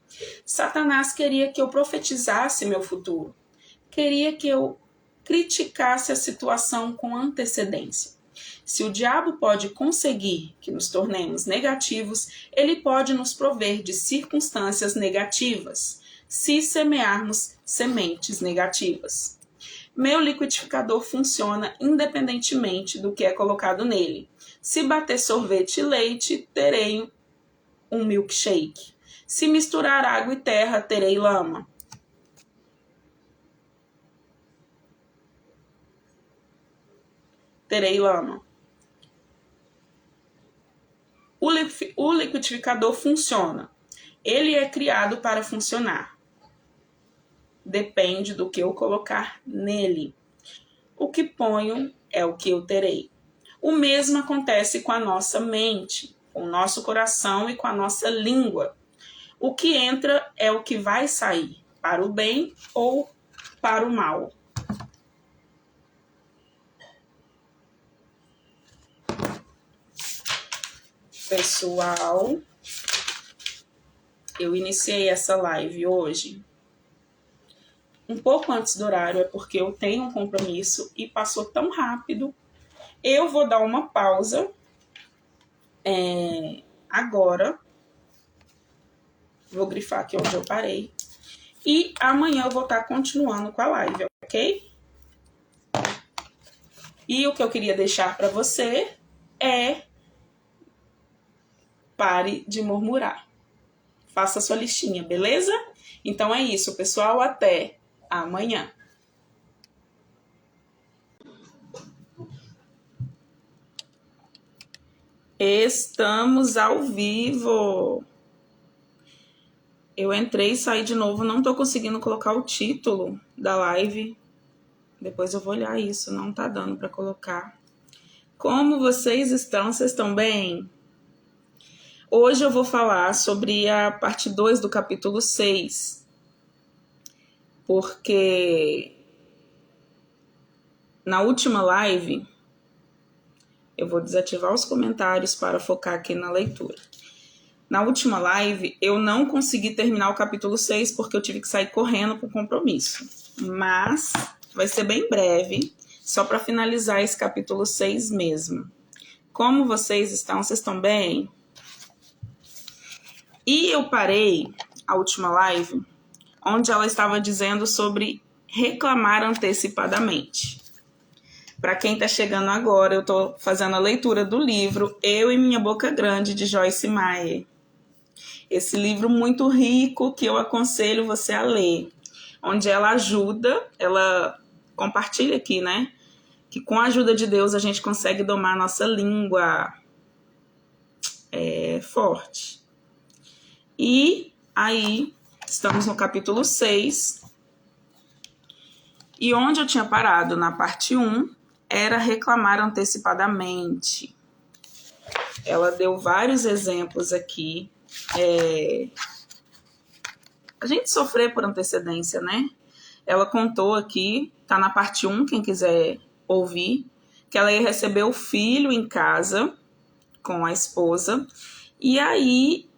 Satanás queria que eu profetizasse meu futuro. Queria que eu criticasse a situação com antecedência. Se o diabo pode conseguir que nos tornemos negativos, ele pode nos prover de circunstâncias negativas, se semearmos sementes negativas. Meu liquidificador funciona independentemente do que é colocado nele. Se bater sorvete e leite, terei um milkshake. Se misturar água e terra, terei lama. O liquidificador funciona. Ele é criado para funcionar. Depende do que eu colocar nele. O que ponho é o que eu terei. O mesmo acontece com a nossa mente, com o nosso coração e com a nossa língua. O que entra é o que vai sair, para o bem ou para o mal. Pessoal, eu iniciei essa live hoje um pouco antes do horário, é porque eu tenho um compromisso e passou tão rápido. Eu vou dar uma pausa agora. Vou grifar aqui onde eu parei. E amanhã eu vou estar continuando com a live, ok? E o que eu queria deixar para você é: pare de murmurar. Faça a sua listinha, beleza? Então é isso, pessoal. Até amanhã. Estamos ao vivo. Eu entrei e saí de novo. Não tô conseguindo colocar o título da live. Depois eu vou olhar isso. Não tá dando para colocar. Como vocês estão? Vocês estão bem? Hoje eu vou falar sobre a parte 2 do capítulo 6. Porque na última live, eu vou desativar os comentários para focar aqui na leitura. Na última live, eu não consegui terminar o capítulo 6 porque eu tive que sair correndo para o compromisso. Mas vai ser bem breve, só para finalizar esse capítulo 6 mesmo. Como vocês estão? Vocês estão bem? E eu parei a última live onde ela estava dizendo sobre reclamar antecipadamente. Para quem está chegando agora, eu estou fazendo a leitura do livro Eu e Minha Boca Grande, de Joyce Meyer. Esse livro muito rico que eu aconselho você a ler, onde ela ajuda, ela compartilha aqui, né? Que com a ajuda de Deus a gente consegue domar a nossa língua. É forte. E aí, estamos no capítulo 6. E onde eu tinha parado na parte 1 era reclamar antecipadamente. Ela deu vários exemplos aqui. A gente sofrer por antecedência, né? Ela contou aqui, tá na parte 1, quem quiser ouvir, que ela ia receber o filho em casa com a esposa. E aí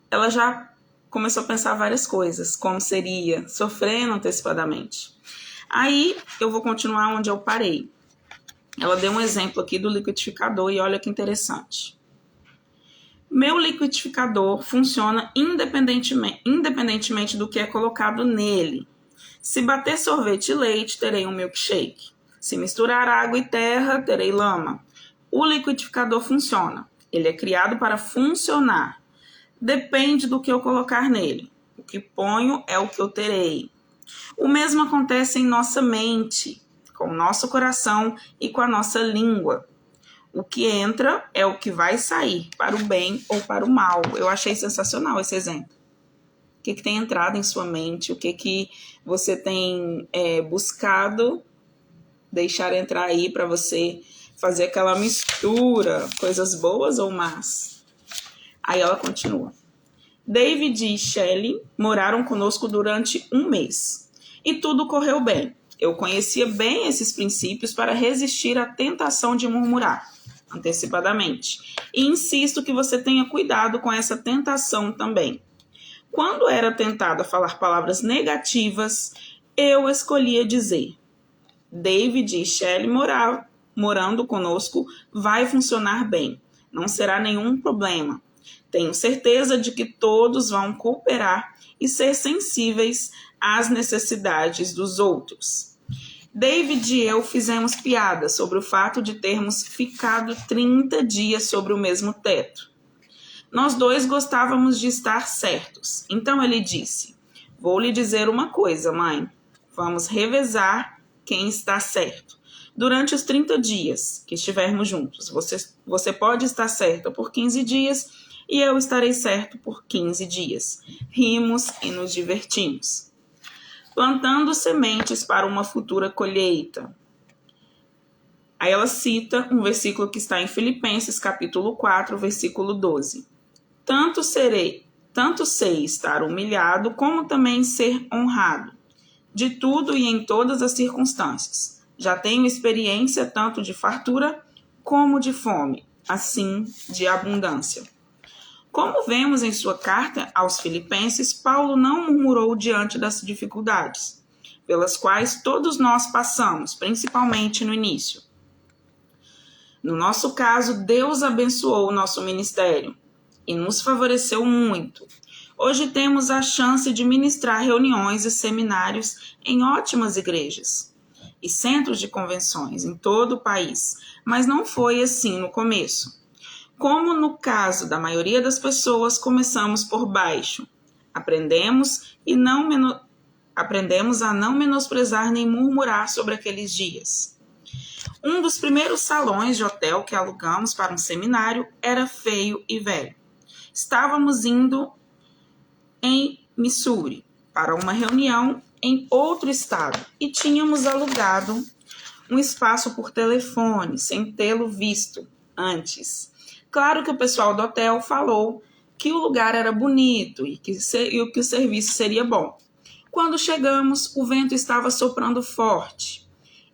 ela já começou a pensar várias coisas, como seria sofrendo antecipadamente. Aí eu vou continuar onde eu parei. Ela deu um exemplo aqui do liquidificador e olha que interessante. Meu liquidificador funciona independentemente do que é colocado nele. Se bater sorvete e leite, terei um milkshake. Se misturar água e terra, terei lama. O liquidificador funciona. Ele é criado para funcionar. Depende do que eu colocar nele. O que ponho é o que eu terei. O mesmo acontece em nossa mente, com o nosso coração e com a nossa língua. O que entra é o que vai sair, para o bem ou para o mal. Eu achei sensacional esse exemplo. O que tem entrado em sua mente? O que você tem buscado deixar entrar aí para você fazer aquela mistura, coisas boas ou más? Aí ela continua. David e Shelley moraram conosco durante 1 mês. E tudo correu bem. Eu conhecia bem esses princípios para resistir à tentação de murmurar antecipadamente. E insisto que você tenha cuidado com essa tentação também. Quando era tentado a falar palavras negativas, eu escolhia dizer: David e Shelley morando conosco vai funcionar bem. Não será nenhum problema. Tenho certeza de que todos vão cooperar e ser sensíveis às necessidades dos outros. David e eu fizemos piadas sobre o fato de termos ficado 30 dias sobre o mesmo teto. Nós dois gostávamos de estar certos. Então ele disse: vou lhe dizer uma coisa, mãe. Vamos revezar quem está certo. Durante os 30 dias que estivermos juntos, você pode estar certa por 15 dias e eu estarei certo por 15 dias. Rimos e nos divertimos. Plantando sementes para uma futura colheita. Aí ela cita um versículo que está em Filipenses, capítulo 4, versículo 12. Tanto sei estar humilhado, como também ser honrado, de tudo e em todas as circunstâncias. Já tenho experiência tanto de fartura como de fome, assim de abundância. Como vemos em sua carta aos Filipenses, Paulo não murmurou diante das dificuldades, pelas quais todos nós passamos, principalmente no início. No nosso caso, Deus abençoou o nosso ministério e nos favoreceu muito. Hoje temos a chance de ministrar reuniões e seminários em ótimas igrejas e centros de convenções em todo o país, mas não foi assim no começo. Como no caso da maioria das pessoas, começamos por baixo. Aprendemos a não menosprezar nem murmurar sobre aqueles dias. Um dos primeiros salões de hotel que alugamos para um seminário era feio e velho. Estávamos indo em Missouri para uma reunião em outro estado e tínhamos alugado um espaço por telefone, sem tê-lo visto antes. Claro que o pessoal do hotel falou que o lugar era bonito e que o serviço seria bom. Quando chegamos, o vento estava soprando forte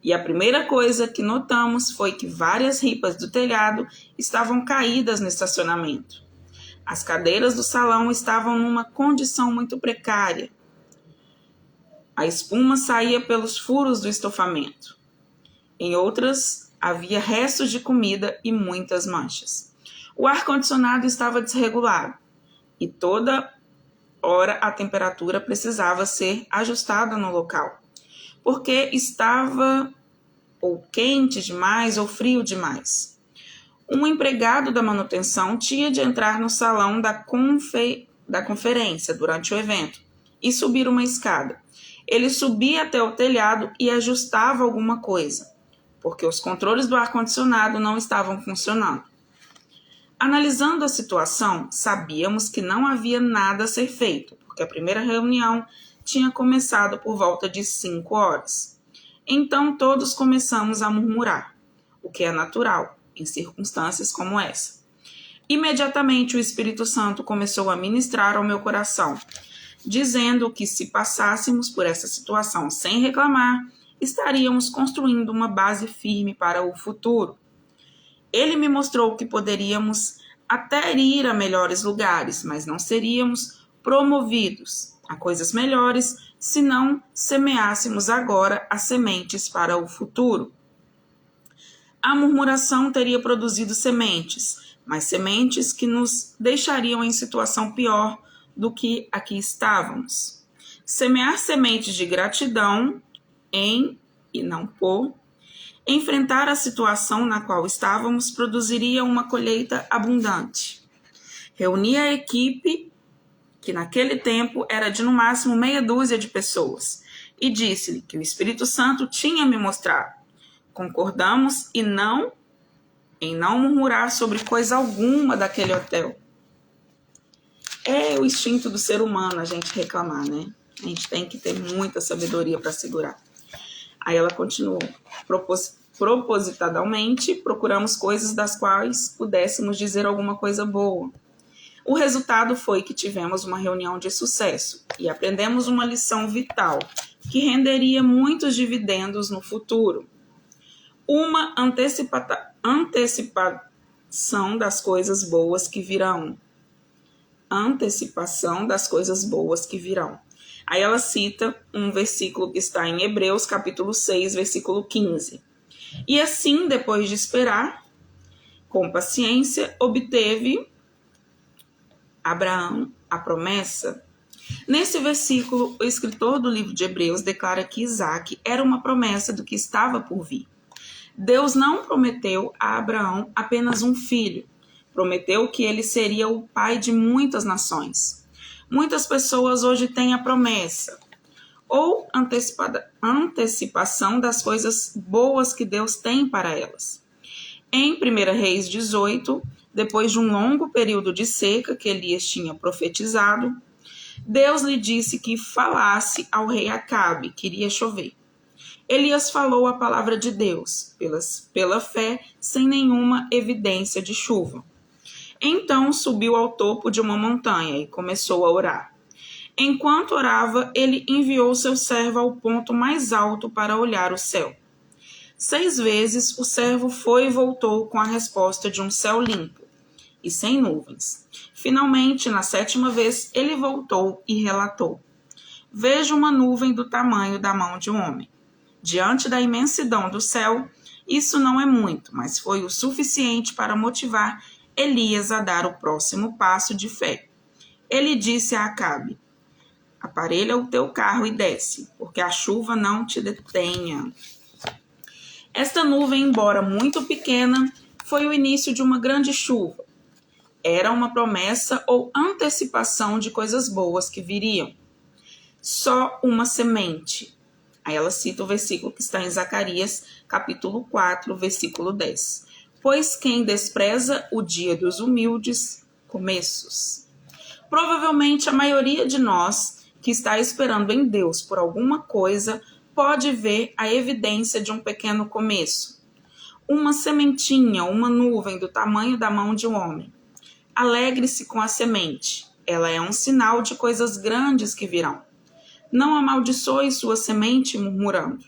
e a primeira coisa que notamos foi que várias ripas do telhado estavam caídas no estacionamento. As cadeiras do salão estavam numa condição muito precária. A espuma saía pelos furos do estofamento. Em outras, havia restos de comida e muitas manchas. O ar-condicionado estava desregulado e toda hora a temperatura precisava ser ajustada no local, porque estava ou quente demais ou frio demais. Um empregado da manutenção tinha de entrar no salão da conferência durante o evento e subir uma escada. Ele subia até o telhado e ajustava alguma coisa, porque os controles do ar-condicionado não estavam funcionando. Analisando a situação, sabíamos que não havia nada a ser feito, porque a primeira reunião tinha começado por volta de 5 horas. Então todos começamos a murmurar, o que é natural em circunstâncias como essa. Imediatamente o Espírito Santo começou a ministrar ao meu coração, dizendo que se passássemos por essa situação sem reclamar, estaríamos construindo uma base firme para o futuro. Ele me mostrou que poderíamos até ir a melhores lugares, mas não seríamos promovidos a coisas melhores se não semeássemos agora as sementes para o futuro. A murmuração teria produzido sementes, mas sementes que nos deixariam em situação pior do que aqui estávamos. Semear sementes de gratidão em e não por enfrentar a situação na qual estávamos produziria uma colheita abundante. Reuni a equipe, que naquele tempo era de no máximo meia dúzia de pessoas, e disse-lhe que o Espírito Santo tinha me mostrado. Concordamos em não murmurar sobre coisa alguma daquele hotel. É o instinto do ser humano a gente reclamar, né? A gente tem que ter muita sabedoria para segurar. Aí ela continuou. Propositadamente, procuramos coisas das quais pudéssemos dizer alguma coisa boa. O resultado foi que tivemos uma reunião de sucesso e aprendemos uma lição vital que renderia muitos dividendos no futuro. Uma antecipação das coisas boas que virão. Antecipação das coisas boas que virão. Aí ela cita um versículo que está em Hebreus, capítulo 6, versículo 15. E assim, depois de esperar, com paciência, obteve Abraão a promessa. Nesse versículo, o escritor do livro de Hebreus declara que Isaac era uma promessa do que estava por vir. Deus não prometeu a Abraão apenas um filho, prometeu que ele seria o pai de muitas nações. Muitas pessoas hoje têm a promessa, ou antecipação das coisas boas que Deus tem para elas. Em 1 Reis 18, depois de um longo período de seca que Elias tinha profetizado, Deus lhe disse que falasse ao rei Acabe que iria chover. Elias falou a palavra de Deus, pela fé, sem nenhuma evidência de chuva. Então subiu ao topo de uma montanha e começou a orar. Enquanto orava, ele enviou seu servo ao ponto mais alto para olhar o céu. 6 vezes o servo foi e voltou com a resposta de um céu limpo e sem nuvens. Finalmente, na 7ª vez, ele voltou e relatou: Vejo uma nuvem do tamanho da mão de um homem. Diante da imensidão do céu, isso não é muito, mas foi o suficiente para motivar Elias a dar o próximo passo de fé. Ele disse a Acabe: Aparelha o teu carro e desce, porque a chuva não te detenha. Esta nuvem, embora muito pequena, foi o início de uma grande chuva. Era uma promessa ou antecipação de coisas boas que viriam. Só uma semente. Aí ela cita o versículo que está em Zacarias, capítulo 4, versículo 10. Pois quem despreza o dia dos humildes começos. Provavelmente a maioria de nós que está esperando em Deus por alguma coisa pode ver a evidência de um pequeno começo. Uma sementinha, uma nuvem do tamanho da mão de um homem. Alegre-se com a semente. Ela é um sinal de coisas grandes que virão. Não amaldiçoe sua semente murmurando.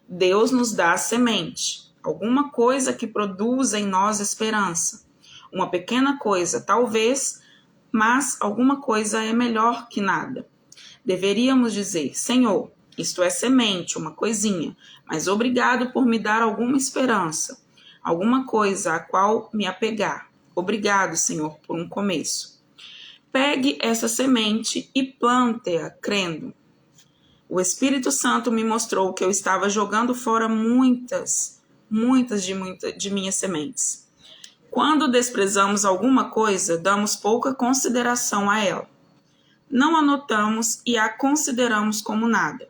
Deus nos dá a semente, alguma coisa que produza em nós esperança. Uma pequena coisa, talvez, mas alguma coisa é melhor que nada. Deveríamos dizer: Senhor, isto é semente, uma coisinha, mas obrigado por me dar alguma esperança, alguma coisa a qual me apegar. Obrigado, Senhor, por um começo. Pegue essa semente e plante-a crendo. O Espírito Santo me mostrou que eu estava jogando fora muitas de minhas sementes. Quando desprezamos alguma coisa, damos pouca consideração a ela. Não anotamos e a consideramos como nada.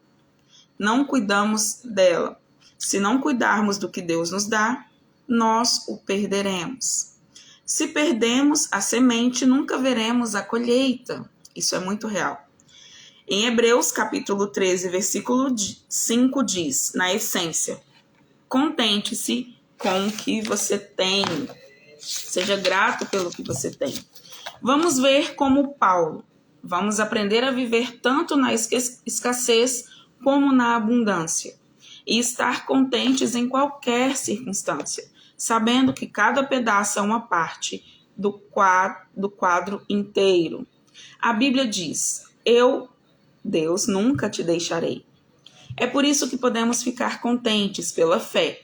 Não cuidamos dela. Se não cuidarmos do que Deus nos dá, nós o perderemos. Se perdemos a semente, nunca veremos a colheita. Isso é muito real. Em Hebreus, capítulo 13, versículo 5 diz, na essência: contente-se com o que você tem. Seja grato pelo que você tem. Vamos ver como Paulo. Vamos aprender a viver tanto na escassez como na abundância. E estar contentes em qualquer circunstância, sabendo que cada pedaço é uma parte do quadro inteiro. A Bíblia diz: Eu, Deus, nunca te deixarei. É por isso que podemos ficar contentes pela fé,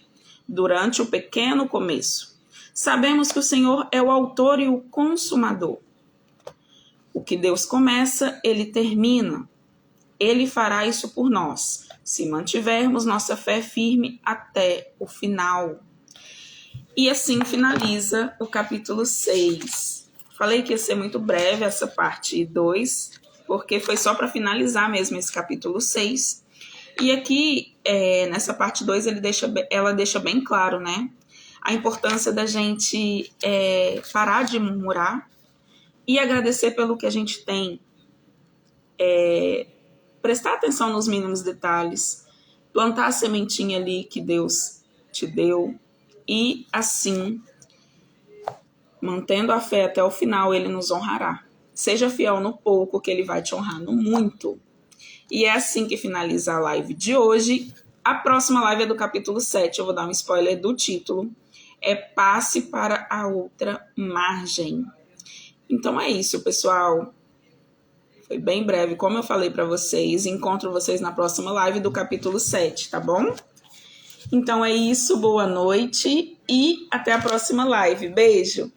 durante o pequeno começo. Sabemos que o Senhor é o autor e o consumador. O que Deus começa, Ele termina. Ele fará isso por nós, se mantivermos nossa fé firme até o final. E assim finaliza o capítulo 6. Falei que ia ser muito breve essa parte 2, porque foi só para finalizar mesmo esse capítulo 6. E aqui, nessa parte 2, ela deixa bem claro, né? A importância da gente parar de murmurar e agradecer pelo que a gente tem. Prestar atenção nos mínimos detalhes, plantar a sementinha ali que Deus te deu e, assim, mantendo a fé até o final, Ele nos honrará. Seja fiel no pouco que Ele vai te honrar no muito. E é assim que finaliza a live de hoje. A próxima live é do capítulo 7, eu vou dar um spoiler do título. Passe para a outra margem. Então é isso, pessoal. Foi bem breve, como eu falei para vocês. Encontro vocês na próxima live do capítulo 7, tá bom? Então é isso, boa noite e até a próxima live. Beijo!